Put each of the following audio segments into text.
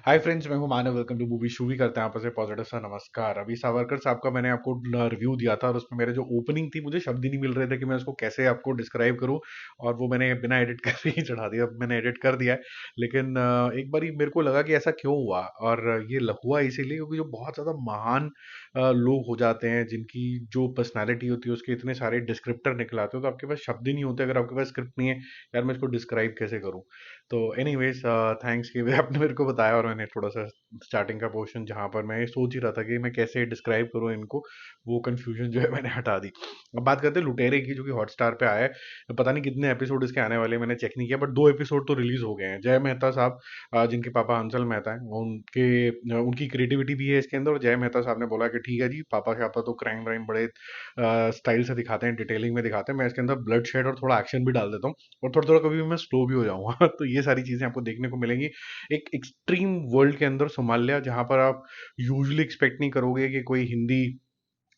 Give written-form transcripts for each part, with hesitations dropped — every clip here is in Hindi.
हाय फ्रेंड्स, मैं हूं Manav. Welcome to movie Shoovy. करते हैं आपस में पॉजिटिव सा नमस्कार। अभी सावरकर साहब का मैंने आपको रिव्यू दिया था और उसमें मेरे जो ओपनिंग थी, मुझे शब्द ही नहीं मिल रहे थे कि मैं उसको कैसे आपको डिस्क्राइब करूं। और वो मैंने बिना एडिट कर ही चढ़ा दिया। अब मैंने एडिट कर दिया है, लेकिन एक बारी मेरे को लगा कि ऐसा क्यों हुआ। और ये हुआ इसीलिए क्योंकि जो बहुत ज़्यादा महान लोग हो जाते हैं, जिनकी जो पर्सनैलिटी होती है उसके इतने सारे डिस्क्रिप्टर निकल आते हो, तो आपके पास शब्द ही नहीं होते अगर आपके पास स्क्रिप्ट नहीं है। यार मैं इसको डिस्क्राइब कैसे करूं। तो एनीवेज, थैंक्स कि आपने मेरे को बताया और मैंने थोड़ा सा स्टार्टिंग का पोर्शन जहाँ पर मैं सोच ही रहा था कि मैं कैसे डिस्क्राइब करूँ इनको, वो कंफ्यूजन जो है मैंने हटा दी। अब बात करते हैं लुटेरे की, जो कि हॉटस्टार पे आया है। पता नहीं कितने एपिसोड इसके आने वाले हैं, मैंने चेक नहीं किया, बट 2 एपिसोड तो रिलीज हो गए हैं। जय मेहता साहब, जिनके पापा हंसल मेहता हैं, उनकी क्रिएटिविटी भी है इसके अंदर। और जय मेहता साहब ने बोला कि ठीक है जी, पापा शापा तो क्राइम व्राइम बड़े स्टाइल से दिखाते हैं, डिटेलिंग में दिखाते हैं, मैं इसके अंदर ब्लड शेड और थोड़ा एक्शन भी डाल देता हूँ। और थोड़ा थोड़ा कभी भी मैं स्लो भी हो जाऊंगा तो ये सारी चीजें आपको देखने को मिलेंगी एक एक्सट्रीम वर्ल्ड के अंदर, सोमालिया, जहां पर आप यूजुअली एक्सपेक्ट नहीं करोगे कि कोई हिंदी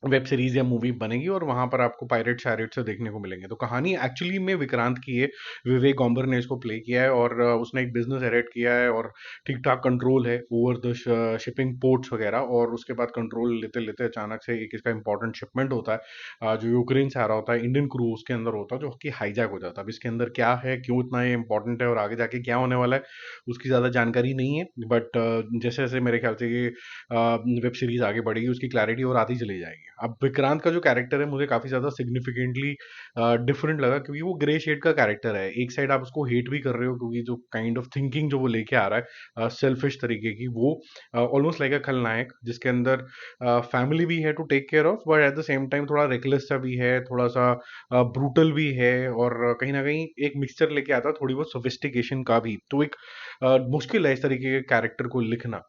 वेब सीरीज या मूवी बनेगी, और वहां पर आपको पायरेट शैरेट से देखने को मिलेंगे। तो कहानी एक्चुअली में विक्रांत की है। विवेक गॉम्बर ने इसको प्ले किया है और उसने एक बिजनेस हेरेट किया है और ठीक ठाक कंट्रोल है ओवर द शिपिंग पोर्ट्स वगैरह। और उसके बाद कंट्रोल लेते लेते अचानक से एक इसका इंपॉर्टेंट शिपमेंट होता है, जो यूक्रेन से आ रहा होता है। इंडियन क्रू उसके अंदर होता है जो कि हाईजैक हो जाता है। अब इसके अंदर क्या है, क्यों इतना ये इंपॉर्टेंट है और आगे जाके क्या होने वाला है, उसकी ज़्यादा जानकारी नहीं है। बट जैसे जैसे मेरे ख्याल से ये वेब सीरीज आगे बढ़ेगी, उसकी क्लैरिटी और आती चली जाएगी। अब विक्रांत का जो कैरेक्टर है, मुझे काफी ज्यादा सिग्निफिकेंटली डिफरेंट लगा, क्योंकि वो ग्रे शेड का कैरेक्टर है। एक साइड आप उसको हेट भी कर रहे हो क्योंकि जो काइंड ऑफ थिंकिंग जो वो लेके आ रहा है, सेल्फिश तरीके की, वो ऑलमोस्ट लाइक अ खलनायक, जिसके अंदर फैमिली भी है to take care of, but at the same time थोड़ा रेकलेस सा भी है, थोड़ा सा ब्रूटल भी है, और कहीं ना कहीं एक मिक्सचर लेके आता है थोड़ी बहुत सोफिस्टिकेशन का भी। तो एक मुश्किल है इस तरीके के कैरेक्टर को लिखना।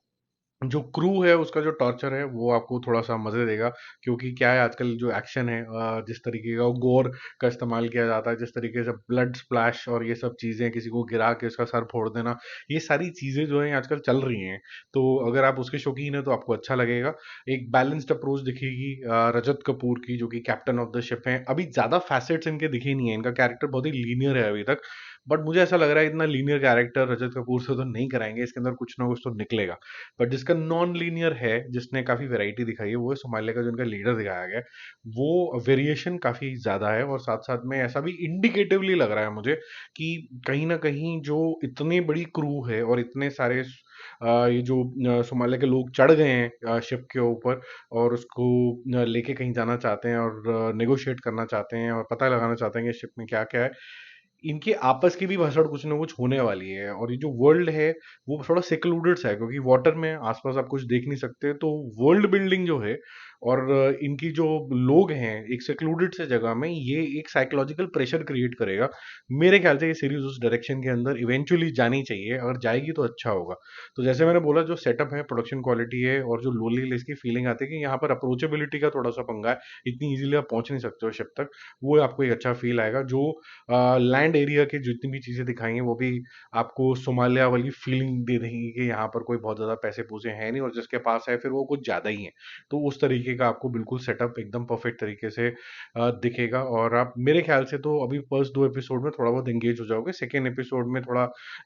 जो क्रू है उसका जो टॉर्चर है वो आपको थोड़ा सा मजे देगा, क्योंकि क्या है, आजकल जो एक्शन है, जिस तरीके का गोर का इस्तेमाल किया जाता है, जिस तरीके से ब्लड स्प्लैश और ये सब चीजें, किसी को गिरा के उसका सर फोड़ देना, ये सारी चीजें जो है आजकल चल रही हैं। तो अगर आप उसके शौकीन है तो आपको अच्छा लगेगा। एक बैलेंस्ड अप्रोच दिखेगी रजत कपूर की, जो कि कैप्टन ऑफ द शिप है। अभी ज्यादा फैसेट्स इनके दिखे नहीं है, इनका कैरेक्टर बहुत ही लीनियर है अभी तक। बट मुझे ऐसा लग रहा है इतना लीनियर कैरेक्टर रजत कपूर से तो नहीं कराएंगे, इसके अंदर कुछ ना कुछ तो निकलेगा। बट जिसका नॉन लीनियर है, जिसने काफी वैरायटी दिखाई है, वो है सोमालिया का जो उनका लीडर दिखाया गया है। वो वेरिएशन काफी ज्यादा है, और साथ साथ में ऐसा भी इंडिकेटिवली लग रहा है मुझे कि कहीं ना कहीं जो इतनी बड़ी क्रू है और इतने सारे ये जो सोमालिया के लोग चढ़ गए हैं शिप के ऊपर, और उसको लेके कहीं जाना चाहते हैं और नेगोशिएट करना चाहते हैं और पता लगाना चाहते हैं कि शिप में क्या क्या है, इनके आपस की भी भसड़ कुछ ना कुछ होने वाली है। और ये जो वर्ल्ड है वो थोड़ा सेक्लूडेड सा है, क्योंकि वाटर में आसपास आप कुछ देख नहीं सकते। तो वर्ल्ड बिल्डिंग जो है और इनकी जो लोग हैं एक सेक्लूडेड से जगह में, ये एक साइकोलॉजिकल प्रेशर क्रिएट करेगा। मेरे ख्याल से ये सीरीज उस डायरेक्शन के अंदर इवेंचुअली जानी चाहिए, अगर जाएगी तो अच्छा होगा। तो जैसे मैंने बोला, जो सेटअप है, प्रोडक्शन क्वालिटी है, और जो लोनलीनेस की फीलिंग आती है कि यहाँ पर अप्रोचेबिलिटी का थोड़ा सा पंगा है, इतनी इजीली आप पहुंच नहीं सकते हो शिप तक, वो आपको एक अच्छा फील आएगा। जो लैंड एरिया की जितनी भी चीजें दिखाई हैं वो भी आपको सोमालिया वाली फीलिंग दे देंगी कि यहाँ पर कोई बहुत ज्यादा पैसे पूसे हैं नहीं, और जिसके पास है फिर वो कुछ ज्यादा ही है। तो उस तरीके का आपको बिल्कुल सेटअप एकदम परफेक्ट तरीके से दिखेगा। और आप मेरे ख्याल से तो अभी फर्स्ट 2 एपिसोड में थोड़ा बहुत एंगेज हो जाओगे। सेकेंड एपिसोड में थोड़ा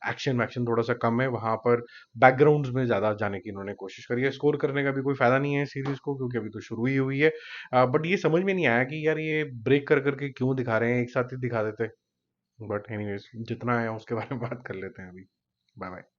एक्शन वैक्शन थोड़ा सा कम है, वहां पर बैकग्राउंड्स में ज्यादा जाने की इन्होंने कोशिश करी है। स्कोर करने का भी कोई फायदा नहीं है सीरीज को, क्योंकि अभी तो शुरू ही हुई है। बट ये समझ में नहीं आया कि यार ये ब्रेक कर करके क्यों दिखा रहे हैं, एक साथ ही दिखा देते। बट एनीवेज, जितना है उसके बारे में बात कर लेते हैं अभी। Bye bye.